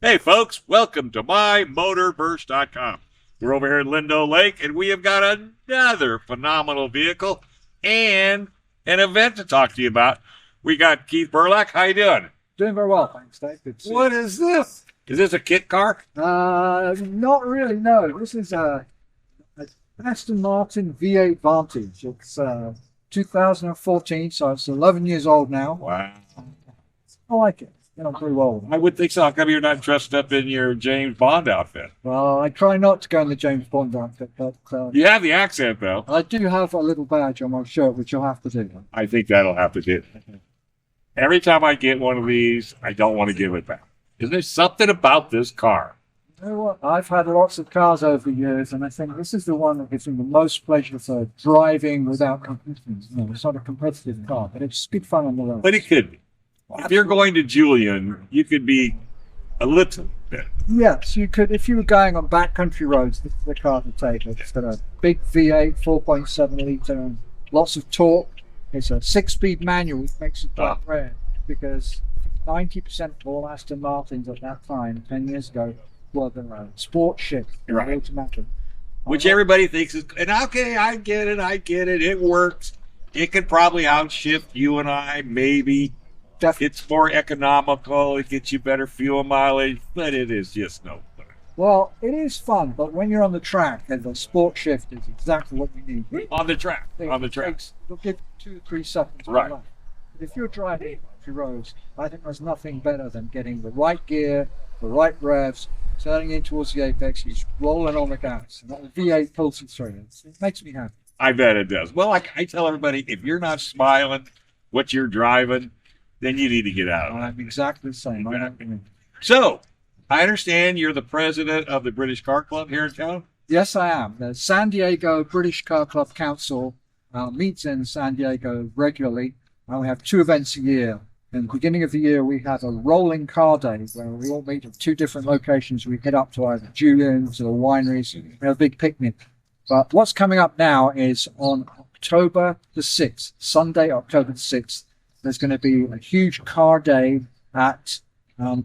Hey, folks, welcome to MyMotorBurst.com. We're over here at Lindo Lake, and we have got another phenomenal vehicle and an event to talk to you about. We got Keith Burlak. How you doing? Doing very well, thanks, Dave. Good to see What is this? Is this a kit car? you. Not really, no. This is a Aston Martin V8 Vantage. It's 2014, so it's 11 years old now. Wow. I like it. Pretty well. I would think so. How come you're not dressed up in your James Bond outfit? Well, I try not to go in the James Bond outfit, but You have the accent, though. I do have a little badge on my shirt, which you'll have to do. I think that'll have to do. Every time I get one of these, I don't want to give it back. Is there something about this car? You know what? I've had lots of cars over the years, and I think this is the one that gives me the most pleasure for driving without competition. It's not a competitive car, but it's good fun on the road. But it could be. If you're going to Julian, you could be a little bit. Yes, you could. If you were going on backcountry roads, this is the car to take. It's got a big V8, 4.7 litre, lots of torque. It's a 6-speed manual, which makes it quite rare because 90% of all Aston Martins at that time, 10 years ago, were the sport shift, Right. automatic. Which everybody thinks is, and okay, I get it, it works. It could probably outshift you and I, maybe. Definitely. It's more economical, it gets you better fuel mileage, but it is just no fun. Well, it is fun, but when you're on the track, and the sport shift is exactly what you need. On the track, It'll give 2 or 3 seconds. Right. But if you're driving country roads, I think there's nothing better than getting the right gear, the right revs, turning in towards the apex, just rolling on the gas. And that V8 pulsing through. It makes me happy. I bet it does. Well, like I tell everybody, if you're not smiling what you're driving, then you need to get out of it. I'm exactly the same. I know what you mean. So, I understand you're the president of the British Car Club here in town? Yes, I am. The San Diego British Car Club Council meets in San Diego regularly. We have 2 events a year. In the beginning of the year, we have a rolling car day where we all meet at 2 different locations. We head up to either Julian's or wineries. We have a big picnic. But what's coming up now is on October the 6th, Sunday, October the 6th, there's going to be a huge car day at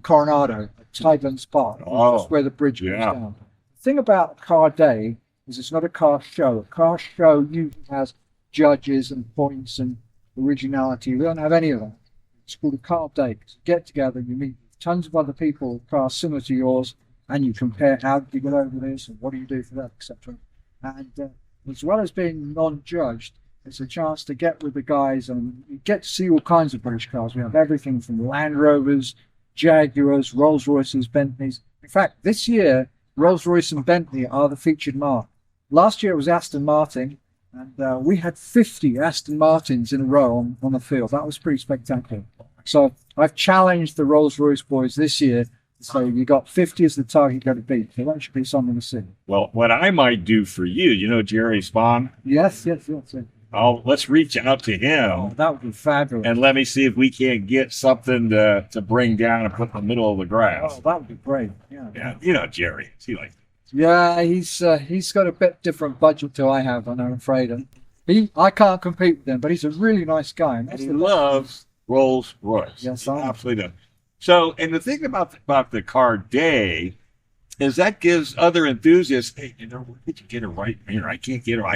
Coronado, at Tidelands Park. Oh, That's where the bridge goes yeah. down. The thing about a car day is it's not a car show. A car show usually has judges and points and originality. We don't have any of that. It's called a car day. You get together, you meet tons of other people with cars similar to yours, and you compare how did you get over this and what do you do for that, etc. And as well as being non-judged, it's a chance to get with the guys and you get to see all kinds of British cars. We have everything from Land Rovers, Jaguars, Rolls Royces, Bentleys. In fact, this year, Rolls Royce and Bentley are the featured marque. Last year it was Aston Martin, and we had 50 Aston Martins in a row on the field. That was pretty spectacular. So I've challenged the Rolls Royce boys this year. So you got 50 as the target you've got to beat. So that should be something to see. Well, what I might do for you, you know Jerry Spahn? Yes. Let's reach out to him That would be fabulous. and let me see if we can't get something to bring down and put in the middle of the grass. Oh, that would be great. Yeah. Yeah, you know Jerry. He like Yeah, he's got a bit different budget to I have, I'm afraid. And I can't compete with him, but he's a really nice guy. And that's he the loves Rolls Royce. Yes, He I know. absolutely does. So, and the thing about the car day is that gives other enthusiasts, hey, you know, where did you get a right mirror? I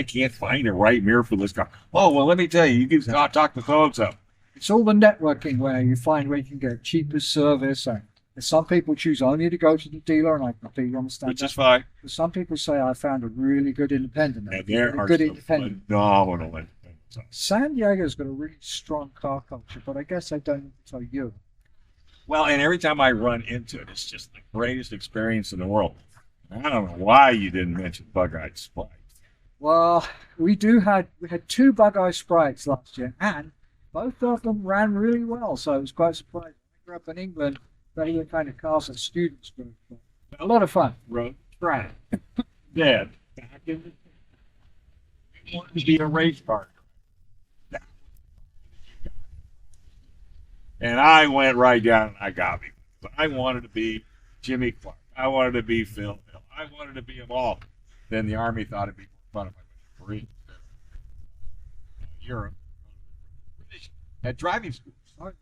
can't find a right mirror for this car. Oh, well, let me tell you, you can talk to so-and-so. It's all the networking where you find where you can get cheapest service. And some people choose only to go to the dealer, and I completely understand Which that. is fine. But some people say I found a really good independent. And there a are good some independent. phenomenal independents. San Diego's got a really strong car culture, but I guess I don't need to tell you. Well, and every time I run into it, it's just the greatest experience in the world. I don't know why you didn't mention Bug-Eyed Sprites. Well, we had 2 Bug-Eye Sprites last year, and both of them ran really well, so it was quite surprising. I grew up in England, they were kind of cars that students were. A lot of fun. Road Brad. Dad. Back in the day, you wanted to be a race car. And I went right down and I got me. But I wanted to be Jimmy Clark. I wanted to be Phil Hill. I wanted to be them all. Then the Army thought it'd be more fun if I went to Marine. Europe. British had driving schools.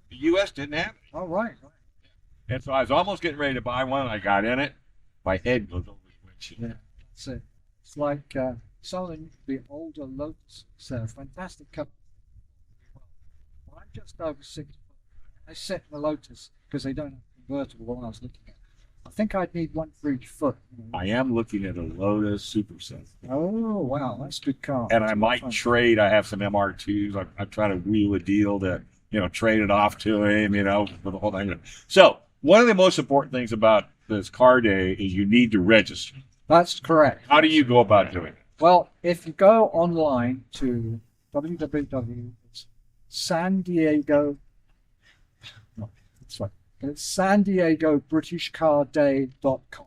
The U.S. didn't have it. All right. And so I was almost getting ready to buy one, and I got in it. My head goes over the windshield. Yeah, that's it. It's like some of the older Lotus. It's a fantastic company. Well, I'm just over 6 foot. I sit in the Lotus because they don't have convertible. I was looking at. I think I'd need one for each foot. I am looking at a Lotus Superset. Oh wow, that's a good car. And I That's might fun. trade. I have some MR2s. I'm trying to wheel a deal to, trade it off to him, for the whole thing. So one of the most important things about this car day is you need to register. That's correct. How do you go about doing it? Well, if you go online to www. San Diego. No, that's right. It's San Diego BritishCarDay.com.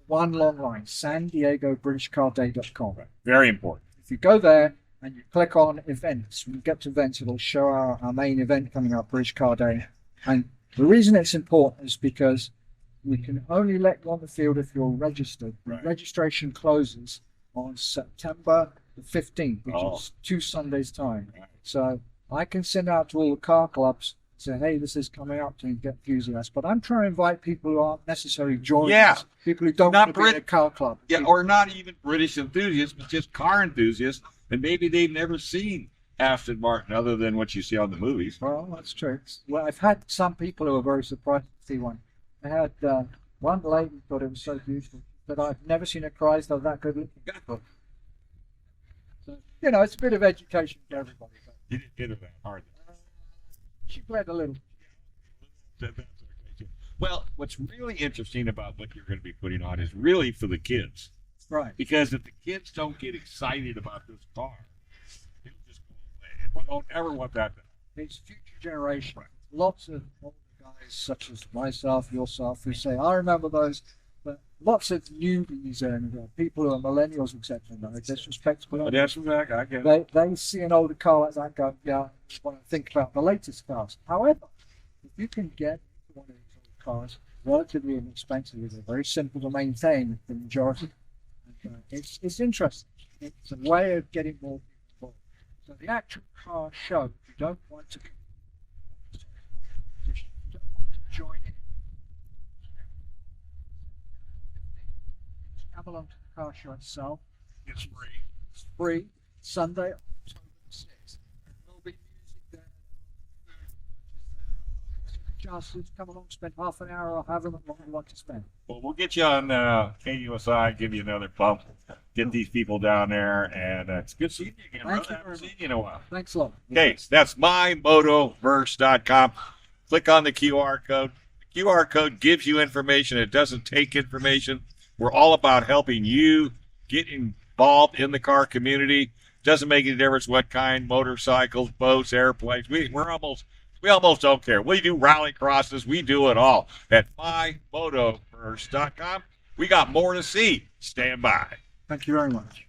One long line. San Diego BritishCarDay.com. Very important. If you go there and you click on events, when you get to events, it'll show our main event coming up, British Car Day. And the reason it's important is because we can only let you on the field if you're registered. Right. Registration closes on September the 15th, which Oh. is 2 Sundays' time. Right. So I can send out to all the car clubs, say, hey, this is coming up to get enthusiasts. But I'm trying to invite people who aren't necessarily joining Yeah. us, people who don't Not want to be in a Brit- car club. Yeah, or not even British enthusiasts, but just car enthusiasts, and maybe they've never seen Aston Martin other than what you see on the movies. Well, that's true. Well, I've had some people who are very surprised to see one. I had one lady thought it was so beautiful that I've never seen a Chrysler that good looking. So, it's a bit of education for everybody. But, You didn't hit it that hard. she read a little. That's okay, too. Well, what's really interesting about what you're going to be putting on is really for the kids. Right. Because if the kids don't get excited about this car, it'll just go away. And we don't ever want that to happen. It's future generation. Lots of older guys, such as myself, yourself, who say, I remember those. But lots of newbies and people who are millennials, etc., no disrespect. But that's back. I get it. They see an older car like that and go, yeah, I just want to think about the latest cars. However, if you can get one of these old cars relatively inexpensive, they're very simple to maintain, the majority. And, it's interesting. It's a way of getting more people involved. So the actual car show, if you don't want to, if you don't want to join in, come along to the car show itself. It's free. It's free. Sunday, October the 6th. And there'll be music there. Just come along, spend half an hour or however long you want to spend. Well, we'll get you on KUSI, give you another bump, get these people down there, and it's good seeing you again, Thank brother. you I haven't very seen much. you in a while. Thanks a lot. Okay, that's mymotoverse.com. Click on the QR code. The QR code gives you information. It doesn't take information. We're all about helping you get involved in the car community. Doesn't make any difference what kind, motorcycles, boats, airplanes. We almost don't care. We do rally crosses. We do it all at mymotoverse.com. We got more to see. Stand by. Thank you very much.